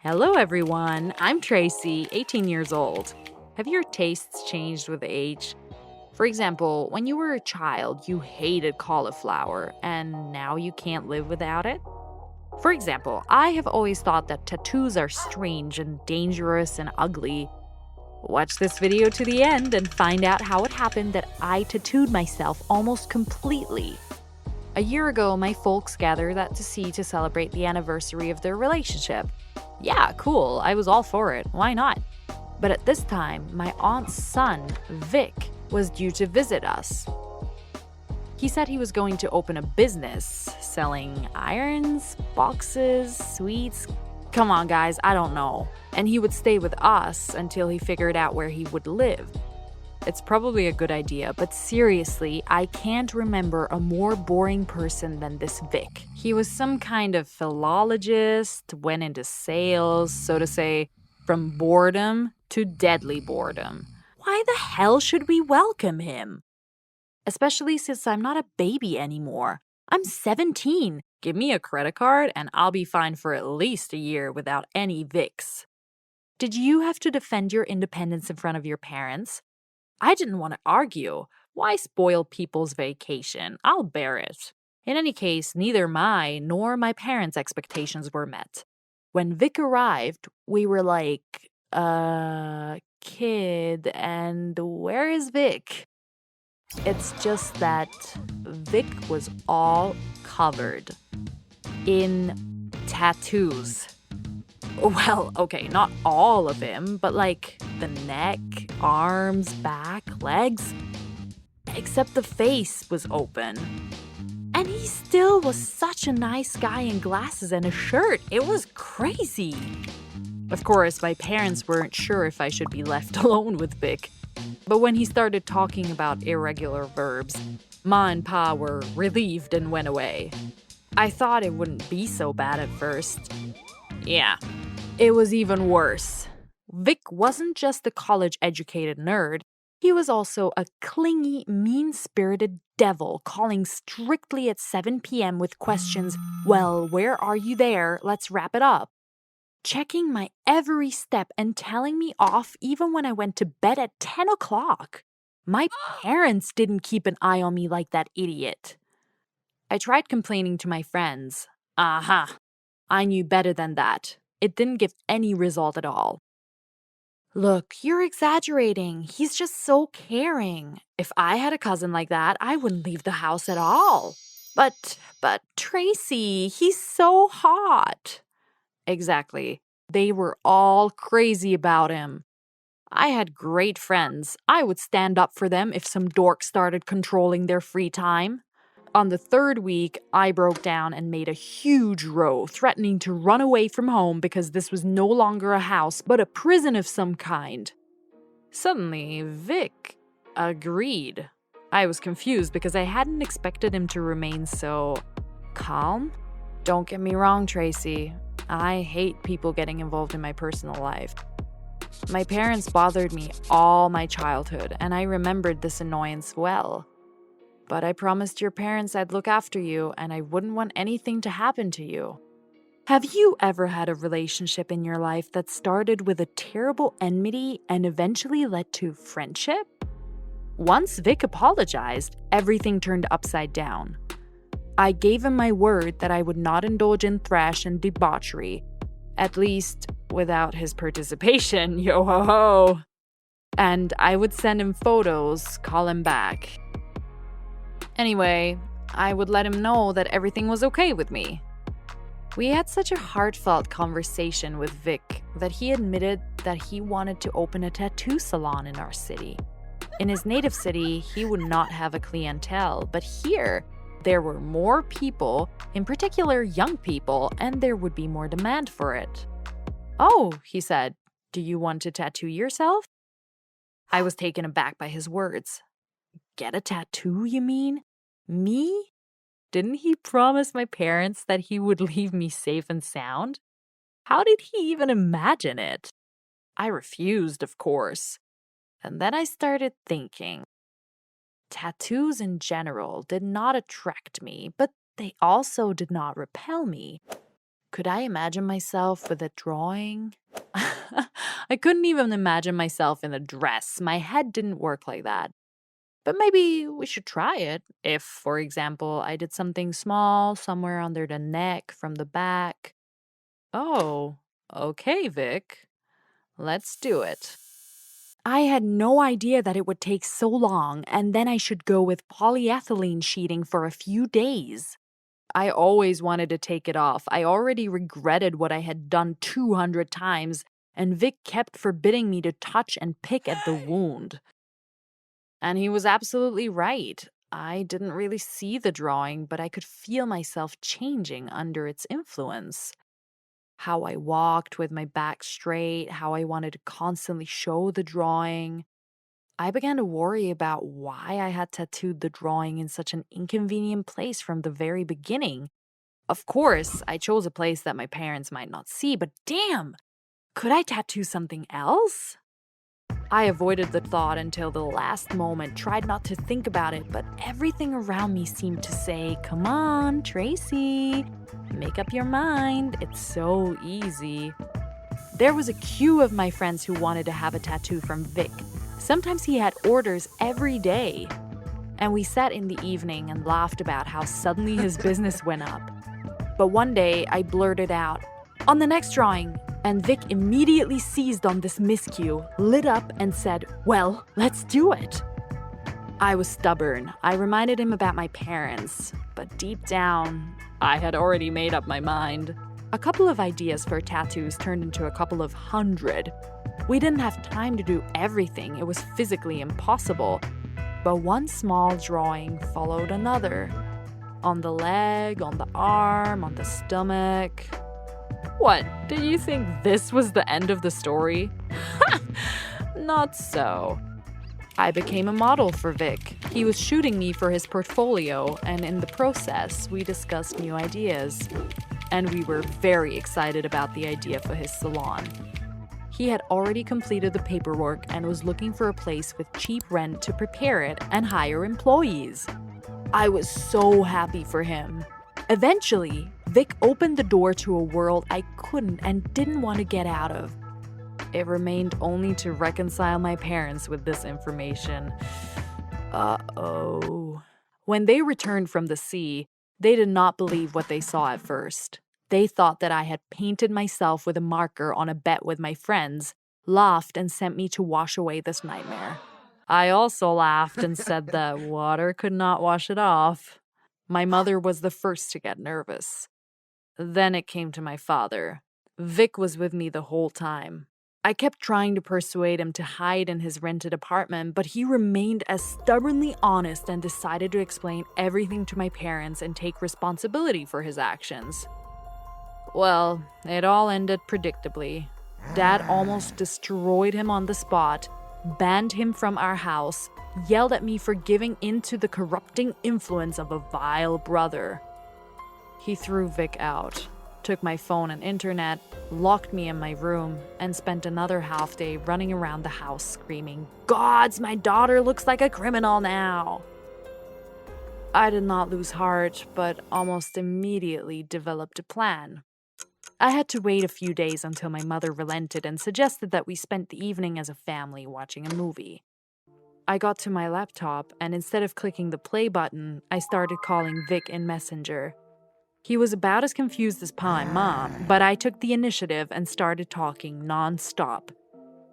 Hello, everyone. I'm Tracy, 18 years old. Have your tastes changed with age? For example, when you were a child, you hated cauliflower, and now you can't live without it? For example, I have always thought that tattoos are strange and dangerous and ugly. Watch this video to the end and find out how it happened that I tattooed myself almost completely. A year ago, my folks gathered at the sea to celebrate the anniversary of their relationship. Yeah, cool, I was all for it, why not? But at this time, my aunt's son, Vic, was due to visit us. He said he was going to open a business selling irons, boxes, sweets. Come on, guys, I don't know. And he would stay with us until he figured out where he would live. It's probably a good idea, but seriously, I can't remember a more boring person than this Vic. He was some kind of philologist, went into sales, so to say, from boredom to deadly boredom. Why the hell should we welcome him? Especially since I'm not a baby anymore. I'm 17. Give me a credit card and I'll be fine for at least a year without any Vics. Did you have to defend your independence in front of your parents? I didn't want to argue. Why spoil people's vacation? I'll bear it. In any case, neither my nor my parents' expectations were met. When Vic arrived, we were like, kid, and where is Vic? It's just that Vic was all covered in tattoos. Well, okay, not all of him, but like the neck, arms, back, legs. Except the face was open. And he still was such a nice guy in glasses and a shirt. It was crazy. Of course, my parents weren't sure if I should be left alone with Vic. But when he started talking about irregular verbs, Ma and Pa were relieved and went away. I thought it wouldn't be so bad at first. Yeah, it was even worse. Vic wasn't just a college-educated nerd. He was also a clingy, mean-spirited devil calling strictly at 7 p.m. with questions, well, where are you there? Let's wrap it up. Checking my every step and telling me off even when I went to bed at 10 o'clock. My parents didn't keep an eye on me like that idiot. I tried complaining to my friends. Aha, I knew better than that. It didn't give any result at all. Look, you're exaggerating. He's just so caring. If I had a cousin like that, I wouldn't leave the house at all. But Tracy, he's so hot. Exactly. They were all crazy about him. I had great friends. I would stand up for them if some dork started controlling their free time. On the third week, I broke down and made a huge row, threatening to run away from home because this was no longer a house, but a prison of some kind. Suddenly, Vic agreed. I was confused because I hadn't expected him to remain so calm. Don't get me wrong, Tracy. I hate people getting involved in my personal life. My parents bothered me all my childhood, and I remembered this annoyance well. But I promised your parents I'd look after you, and I wouldn't want anything to happen to you. Have you ever had a relationship in your life that started with a terrible enmity and eventually led to friendship? Once Vic apologized, everything turned upside down. I gave him my word that I would not indulge in thrash and debauchery, at least without his participation, yo-ho-ho. And I would send him photos, call him back. Anyway, I would let him know that everything was okay with me. We had such a heartfelt conversation with Vic that he admitted that he wanted to open a tattoo salon in our city. In his native city, he would not have a clientele, but here, there were more people, in particular young people, and there would be more demand for it. Oh, he said, do you want to tattoo yourself? I was taken aback by his words. Get a tattoo, you mean? Me? Didn't he promise my parents that he would leave me safe and sound? How did he even imagine it? I refused, of course. And then I started thinking. Tattoos in general did not attract me, but they also did not repel me. Could I imagine myself with a drawing? I couldn't even imagine myself in a dress. My head didn't work like that. But maybe we should try it. If, for example, I did something small somewhere under the neck from the back. Oh, okay, Vic. Let's do it. I had no idea that it would take so long, and then I should go with polyethylene sheeting for a few days. I always wanted to take it off. I already regretted what I had done 200 times, and Vic kept forbidding me to touch and pick at the wound. And he was absolutely right. I didn't really see the drawing, but I could feel myself changing under its influence. How I walked with my back straight, how I wanted to constantly show the drawing. I began to worry about why I had tattooed the drawing in such an inconvenient place from the very beginning. Of course, I chose a place that my parents might not see, but damn, could I tattoo something else? I avoided the thought until the last moment, tried not to think about it, but everything around me seemed to say, come on, Tracy, make up your mind, it's so easy. There was a queue of my friends who wanted to have a tattoo from Vic. Sometimes he had orders every day. And we sat in the evening and laughed about how suddenly his business went up. But one day I blurted out, on the next drawing, and Vic immediately seized on this miscue, lit up and said, well, let's do it. I was stubborn. I reminded him about my parents, but deep down, I had already made up my mind. A couple of ideas for tattoos turned into a couple of 100. We didn't have time to do everything. It was physically impossible. But one small drawing followed another. On the leg, on the arm, on the stomach. What, did you think this was the end of the story? Not so. I became a model for Vic. He was shooting me for his portfolio, and in the process, we discussed new ideas. And we were very excited about the idea for his salon. He had already completed the paperwork and was looking for a place with cheap rent to prepare it and hire employees. I was so happy for him. Eventually, Vic opened the door to a world I couldn't and didn't want to get out of. It remained only to reconcile my parents with this information. Uh-oh. When they returned from the sea, they did not believe what they saw at first. They thought that I had painted myself with a marker on a bet with my friends, laughed, and sent me to wash away this nightmare. I also laughed and said that water could not wash it off. My mother was the first to get nervous. Then it came to my father. Vic was with me the whole time. I kept trying to persuade him to hide in his rented apartment, but he remained as stubbornly honest and decided to explain everything to my parents and take responsibility for his actions. Well, it all ended predictably. Dad almost destroyed him on the spot, banned him from our house, yelled at me for giving in to the corrupting influence of a vile brother. He threw Vic out, took my phone and internet, locked me in my room, and spent another half day running around the house screaming, "Gods, my daughter looks like a criminal now!" I did not lose heart, but almost immediately developed a plan. I had to wait a few days until my mother relented and suggested that we spend the evening as a family watching a movie. I got to my laptop, and instead of clicking the play button, I started calling Vic in Messenger. He was about as confused as Pa and Ma, but I took the initiative and started talking non-stop.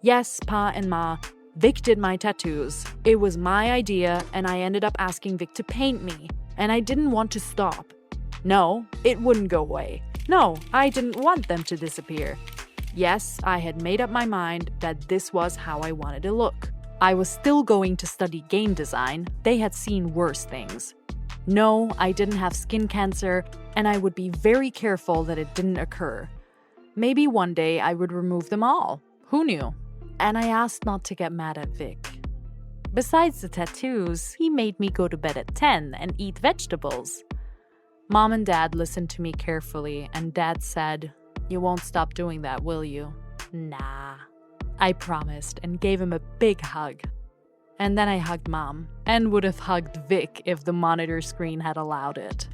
Yes, Pa and Ma, Vic did my tattoos. It was my idea, and I ended up asking Vic to paint me, and I didn't want to stop. No, it wouldn't go away. No, I didn't want them to disappear. Yes, I had made up my mind that this was how I wanted to look. I was still going to study game design. They had seen worse things. No, I didn't have skin cancer, and I would be very careful that it didn't occur. Maybe one day I would remove them all. Who knew? And I asked not to get mad at Vic. Besides the tattoos, he made me go to bed at 10 and eat vegetables. Mom and Dad listened to me carefully, and Dad said, "You won't stop doing that, will you?" Nah. I promised and gave him a big hug. And then I hugged Mom, and would have hugged Vic if the monitor screen had allowed it.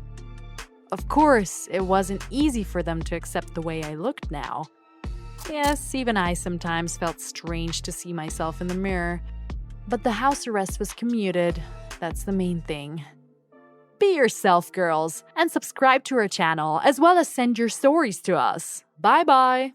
Of course, it wasn't easy for them to accept the way I looked now. Yes, even I sometimes felt strange to see myself in the mirror. But the house arrest was commuted. That's the main thing. Be yourself, girls, and subscribe to our channel, as well as send your stories to us. Bye bye!